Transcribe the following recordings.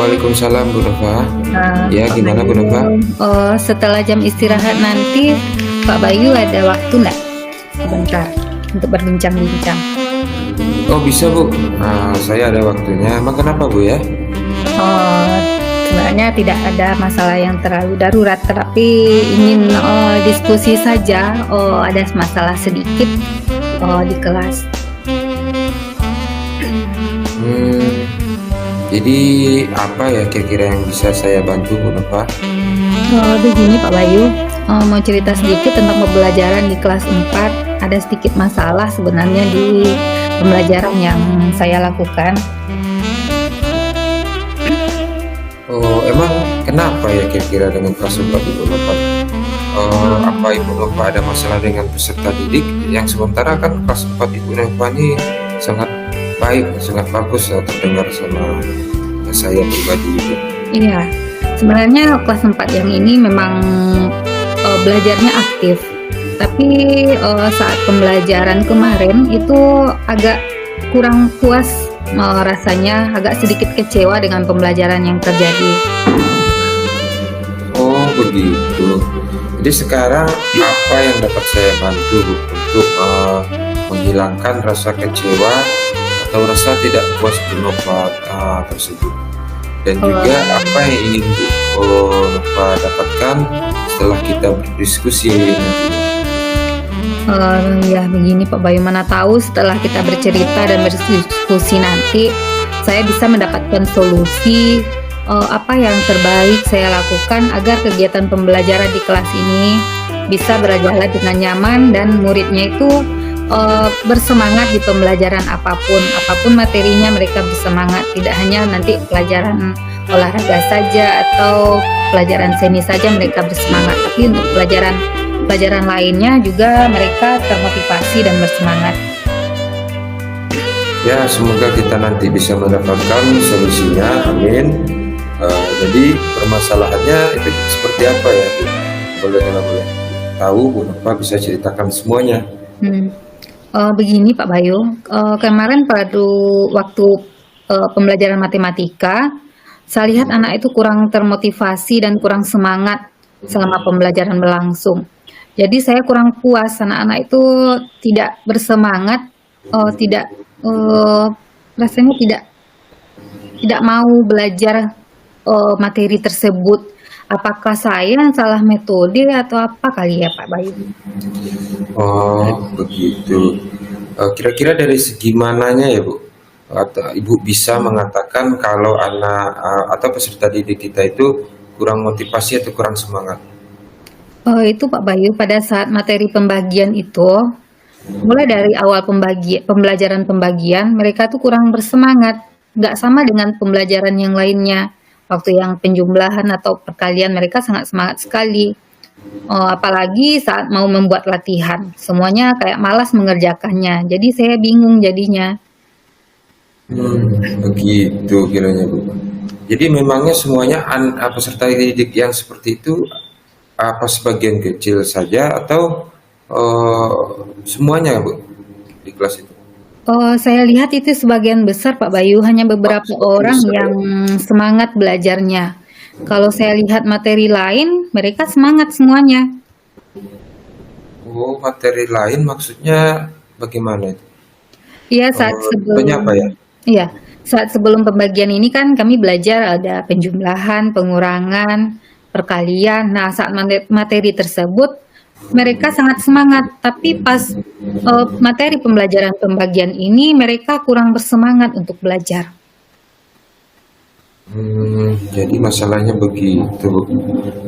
Waalaikumsalam Bu Nova. Ya, Pak gimana Bu Bayu, Nova? setelah jam istirahat nanti, Pak Bayu ada waktu nggak? Sebentar untuk berbincang-bincang. Oh bisa Bu, saya ada waktunya. Emang kenapa Bu ya? Oh, sebenarnya tidak ada masalah yang terlalu darurat, tetapi ingin diskusi saja. Oh, ada masalah sedikit di kelas. Hmm, jadi apa ya kira-kira yang bisa saya bantu Bu Nova? Begini Pak Bayu, mau cerita sedikit tentang pembelajaran di kelas 4. Ada sedikit masalah sebenarnya di pembelajaran yang saya lakukan. Oh emang kenapa ya kira-kira dengan kelas 4 Ibu Nova? Apa Ibu Nova ada masalah dengan peserta didik yang sementara kan kelas 4 Ibu Nova ini sangat baik, sangat bagus ya, terdengar sama saya pribadi gitu. Iya, sebenarnya kelas 4 yang ini memang belajarnya aktif. Tapi saat pembelajaran kemarin itu agak kurang puas, rasanya agak sedikit kecewa dengan pembelajaran yang terjadi. Oh begitu. Jadi sekarang apa yang dapat saya bantu Bu, untuk menghilangkan rasa kecewa atau rasa tidak puas Bu Nova tersebut? Dan juga apa yang ingin Bu Nova dapatkan setelah kita berdiskusi nantinya? Ya begini Pak Bayu, mana tahu setelah kita bercerita dan berdiskusi nanti saya bisa mendapatkan solusi apa yang terbaik saya lakukan agar kegiatan pembelajaran di kelas ini bisa berjalan dengan nyaman dan muridnya itu bersemangat di pembelajaran apapun materinya. Mereka bersemangat, tidak hanya nanti pelajaran olahraga saja atau pelajaran seni saja mereka bersemangat, tapi untuk pelajaran lainnya juga mereka termotivasi dan bersemangat. Ya semoga kita nanti bisa mendapatkan solusinya, amin. Jadi permasalahannya itu seperti apa ya Bu? Boleh tahu Bu Nova bisa ceritakan semuanya. Begini Pak Bayu, kemarin pada waktu pembelajaran matematika, saya lihat anak itu kurang termotivasi dan kurang semangat selama pembelajaran berlangsung. Jadi saya kurang puas, anak-anak itu tidak bersemangat, rasanya tidak mau belajar materi tersebut. Apakah saya yang salah metode atau apa kali ya Pak Bayu? Oh begitu. Kira-kira dari segi mananya ya Bu? Atau Ibu bisa mengatakan kalau anak atau peserta didik kita itu kurang motivasi atau kurang semangat? Itu Pak Bayu, pada saat materi pembagian itu, mulai dari awal pembelajaran pembagian, mereka tuh kurang bersemangat, nggak sama dengan pembelajaran yang lainnya. Waktu yang penjumlahan atau perkalian mereka sangat semangat sekali. Apalagi saat mau membuat latihan, semuanya kayak malas mengerjakannya. Jadi saya bingung jadinya. Begitu kiranya Bu. Jadi memangnya semuanya peserta didik yang seperti itu apa sebagian kecil saja atau semuanya Bu di kelas itu? Saya lihat itu sebagian besar Pak Bayu, hanya beberapa orang besar. yang semangat belajarnya. Kalau saya lihat materi lain, mereka semangat semuanya. Oh materi lain maksudnya bagaimana itu? Iya, saat Contohnya apa ya? iya, saat sebelum pembagian ini kan kami belajar ada penjumlahan, pengurangan, perkalian. Nah, saat materi tersebut mereka sangat semangat, tapi pas materi pembelajaran pembagian ini mereka kurang bersemangat untuk belajar. Jadi masalahnya begitu.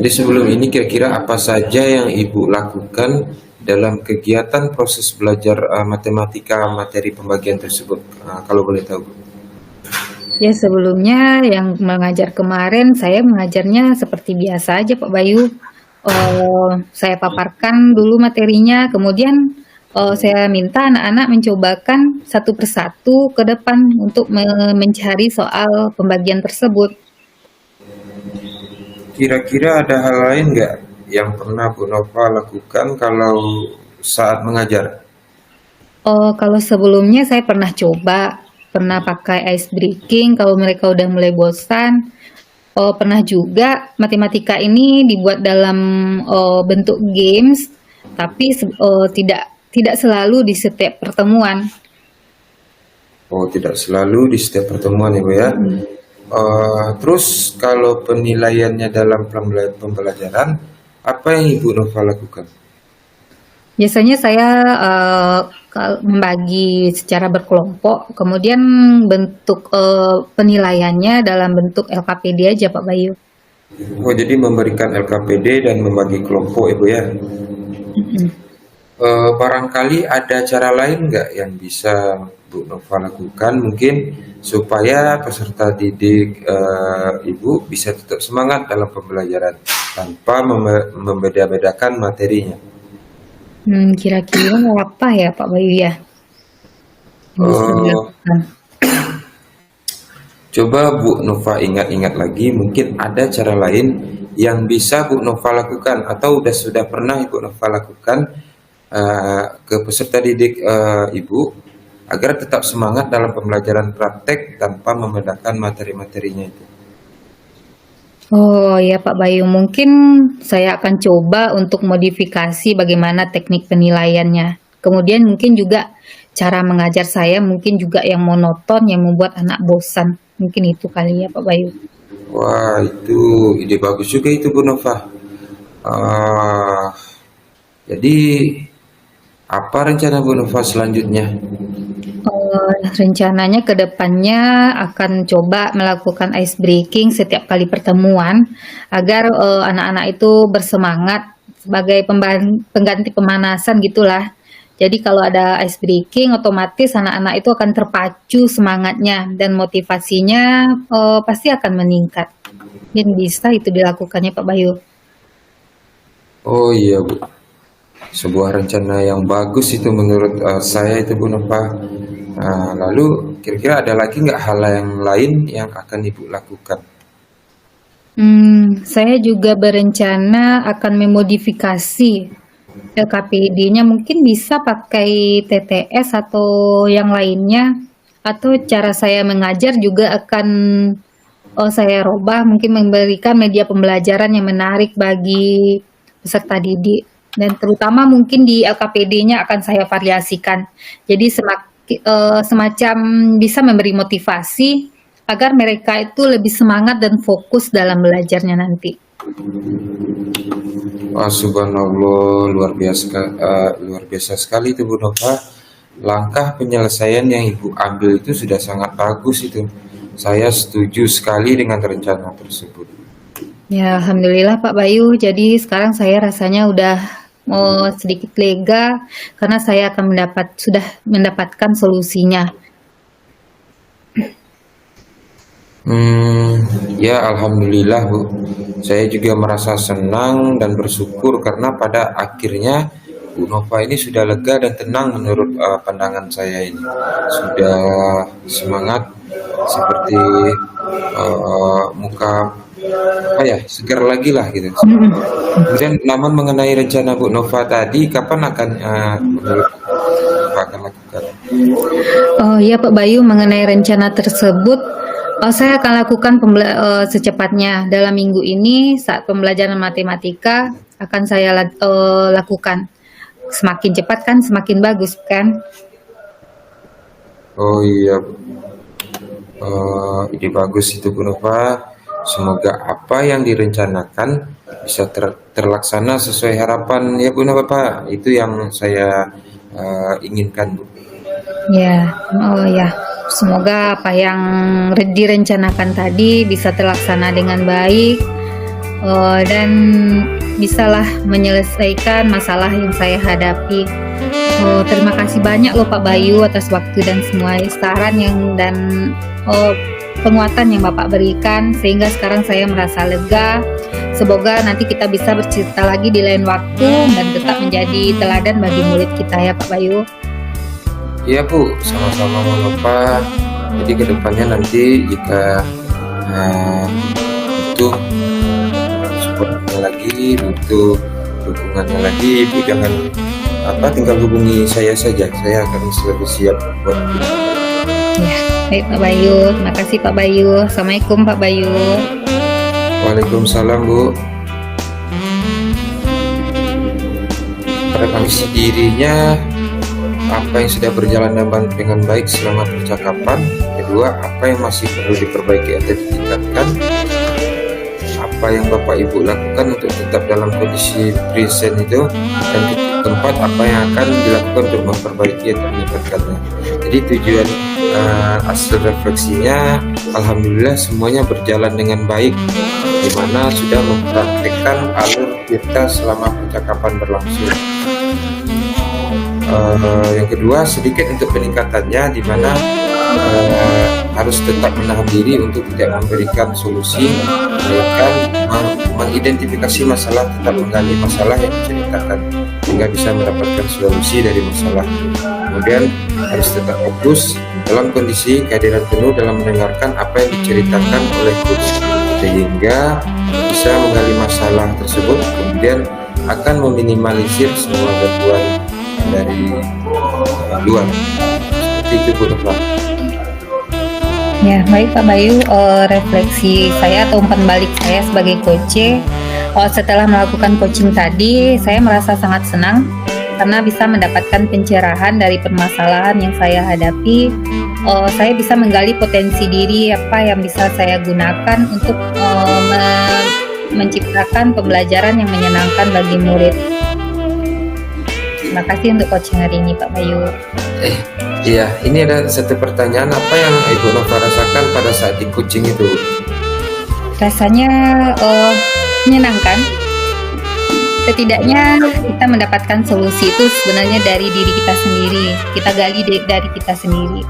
Jadi sebelum ini kira-kira apa saja yang Ibu lakukan dalam kegiatan proses belajar matematika materi pembagian tersebut? Kalau boleh tahu. Ya sebelumnya yang mengajar kemarin saya mengajarnya seperti biasa aja Pak Bayu. Saya paparkan dulu materinya, kemudian saya minta anak-anak mencobakan satu persatu ke depan untuk mencari soal pembagian tersebut. Kira-kira ada hal lain nggak yang pernah Bu Nova lakukan kalau saat mengajar? Kalau sebelumnya saya pernah pakai ice breaking kalau mereka udah mulai bosan. pernah juga matematika ini dibuat dalam bentuk games, tapi tidak selalu di setiap pertemuan. Oh, tidak selalu di setiap pertemuan ya Bu ya. Terus kalau penilaiannya dalam pembelajaran, apa yang Ibu Nova lakukan? Biasanya saya membagi secara berkelompok, kemudian bentuk penilaiannya dalam bentuk LKPD aja Pak Bayu. Oh, jadi memberikan LKPD dan membagi kelompok Ibu ya. Barangkali ada cara lain nggak yang bisa Bu Nova lakukan mungkin supaya peserta didik Ibu bisa tetap semangat dalam pembelajaran tanpa membeda-bedakan materinya. Kira-kira apa ya Pak Bayu ya yang bisa Eh, dilakukan? Coba Bu Nova ingat-ingat lagi, mungkin ada cara lain yang bisa Bu Nova lakukan atau sudah pernah Ibu Nova lakukan ke peserta didik Ibu agar tetap semangat dalam pembelajaran praktek tanpa membedakan materi-materinya itu. Oh ya Pak Bayu, mungkin saya akan coba untuk modifikasi bagaimana teknik penilaiannya. Kemudian mungkin juga cara mengajar saya mungkin juga yang monoton yang membuat anak bosan. Mungkin itu kali ya Pak Bayu. Wah, itu ide bagus juga itu Bu Nova. Ah, jadi apa rencana Bu Nova selanjutnya? Rencananya ke depannya akan coba melakukan ice breaking setiap kali pertemuan agar anak-anak itu bersemangat sebagai pengganti pemanasan gitulah. Jadi kalau ada ice breaking otomatis anak-anak itu akan terpacu semangatnya dan motivasinya pasti akan meningkat. Dan bisa itu dilakukannya Pak Bayu. Oh iya Bu, sebuah rencana yang bagus itu menurut saya itu Bu Nova. Lalu kira-kira ada lagi nggak hal yang lain yang akan Ibu lakukan? Saya juga berencana akan memodifikasi LKPD-nya mungkin bisa pakai TTS atau yang lainnya, atau cara saya mengajar juga akan saya robah, mungkin memberikan media pembelajaran yang menarik bagi peserta didik, dan terutama mungkin di LKPD-nya akan saya variasikan. Jadi semacam bisa memberi motivasi agar mereka itu lebih semangat dan fokus dalam belajarnya nanti. Wah, subhanallah, luar biasa sekali itu Bu Nova. Langkah penyelesaian yang Ibu ambil itu sudah sangat bagus itu. Saya setuju sekali dengan rencana tersebut. Ya, alhamdulillah Pak Bayu. Jadi sekarang saya rasanya udah sedikit lega karena saya akan sudah mendapatkan solusinya. Ya alhamdulillah Bu. Saya juga merasa senang dan bersyukur karena pada akhirnya Bu Nova ini sudah lega dan tenang menurut pandangan saya ini. Sudah semangat seperti muka segar lagi lah gitu. Kemudian namun mengenai rencana Bu Nova tadi, kapan akan menurut Nova akan lakukan? Oh iya Pak Bayu, mengenai rencana tersebut saya akan lakukan secepatnya dalam minggu ini saat pembelajaran matematika akan saya lakukan. Semakin cepat kan semakin bagus kan? Oh iya, ide bagus itu Bu Nova. Semoga apa yang direncanakan bisa terlaksana sesuai harapan ya Bu Nova Pak. Itu yang saya inginkan Bu. Ya, oh ya. Semoga apa yang direncanakan tadi bisa terlaksana dengan baik dan bisalah menyelesaikan masalah yang saya hadapi. Terima kasih banyak loh Pak Bayu atas waktu dan semua saran dan penguatan yang Bapak berikan sehingga sekarang saya merasa lega. Semoga nanti kita bisa bercerita lagi di lain waktu dan tetap menjadi teladan bagi murid kita ya Pak Bayu. Iya Bu, sama-sama Bu Nova. Jadi kedepannya nanti jika butuh supportnya lagi, butuh dukungannya lagi, Ibu jangan tinggal hubungi saya saja. Saya akan selalu siap buat itu. Ya, baik Pak Bayu. Terima kasih Pak Bayu. Assalamualaikum Pak Bayu. Waalaikumsalam Bu. Pada kondisi dirinya, apa yang sudah berjalan dengan baik selama percakapan. Kedua, apa yang masih perlu diperbaiki atau ditingkatkan. Apa yang Bapak Ibu lakukan untuk tetap dalam kondisi present itu. Dan keempat, apa yang akan dilakukan untuk memperbaiki atau meningkatkannya. Jadi tujuan hasil refleksinya, alhamdulillah semuanya berjalan dengan baik, di mana sudah mempraktikkan alur kita selama percakapan berlangsung. Yang kedua, sedikit untuk peningkatannya, di mana harus tetap menahan diri untuk tidak memberikan solusi, melainkan mengidentifikasi masalah, tetap menggali masalah yang diceritakan sehingga bisa mendapatkan solusi dari masalah. Kemudian harus tetap fokus dalam kondisi kehadiran penuh dalam mendengarkan apa yang diceritakan oleh coach, sehingga bisa menggali masalah tersebut, kemudian akan meminimalisir semua gangguan dari luar. Seperti itu Bu Nova. Ya, baik Pak Bayu, refleksi saya atau umpan balik saya sebagai coach, setelah melakukan coaching tadi, saya merasa sangat senang karena bisa mendapatkan pencerahan dari permasalahan yang saya hadapi. Saya bisa menggali potensi diri apa yang bisa saya gunakan untuk menciptakan pembelajaran yang menyenangkan bagi murid. Terima kasih untuk coaching hari ini Pak Bayu. Iya, ini ada satu pertanyaan, apa yang Ibu Nova rasakan pada saat di coaching itu? Rasanya menyenangkan. Setidaknya kita mendapatkan solusi itu sebenarnya dari diri kita sendiri. Kita gali dari kita sendiri.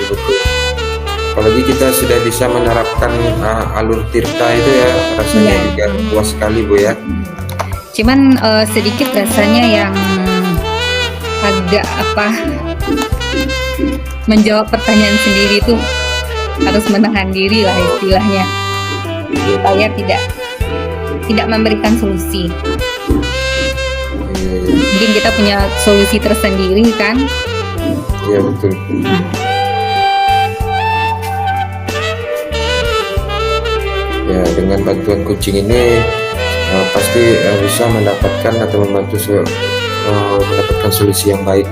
Betul. Apalagi kita sudah bisa menerapkan alur tirta itu ya, rasanya juga puas sekali Bu ya. Cuman sedikit rasanya yang agak menjawab pertanyaan sendiri itu harus menahan diri lah istilahnya, supaya tidak memberikan solusi. Mungkin kita punya solusi tersendiri kan? Iya betul. Ya, dengan bantuan coaching ini pasti bisa mendapatkan atau membantu mendapatkan solusi yang baik.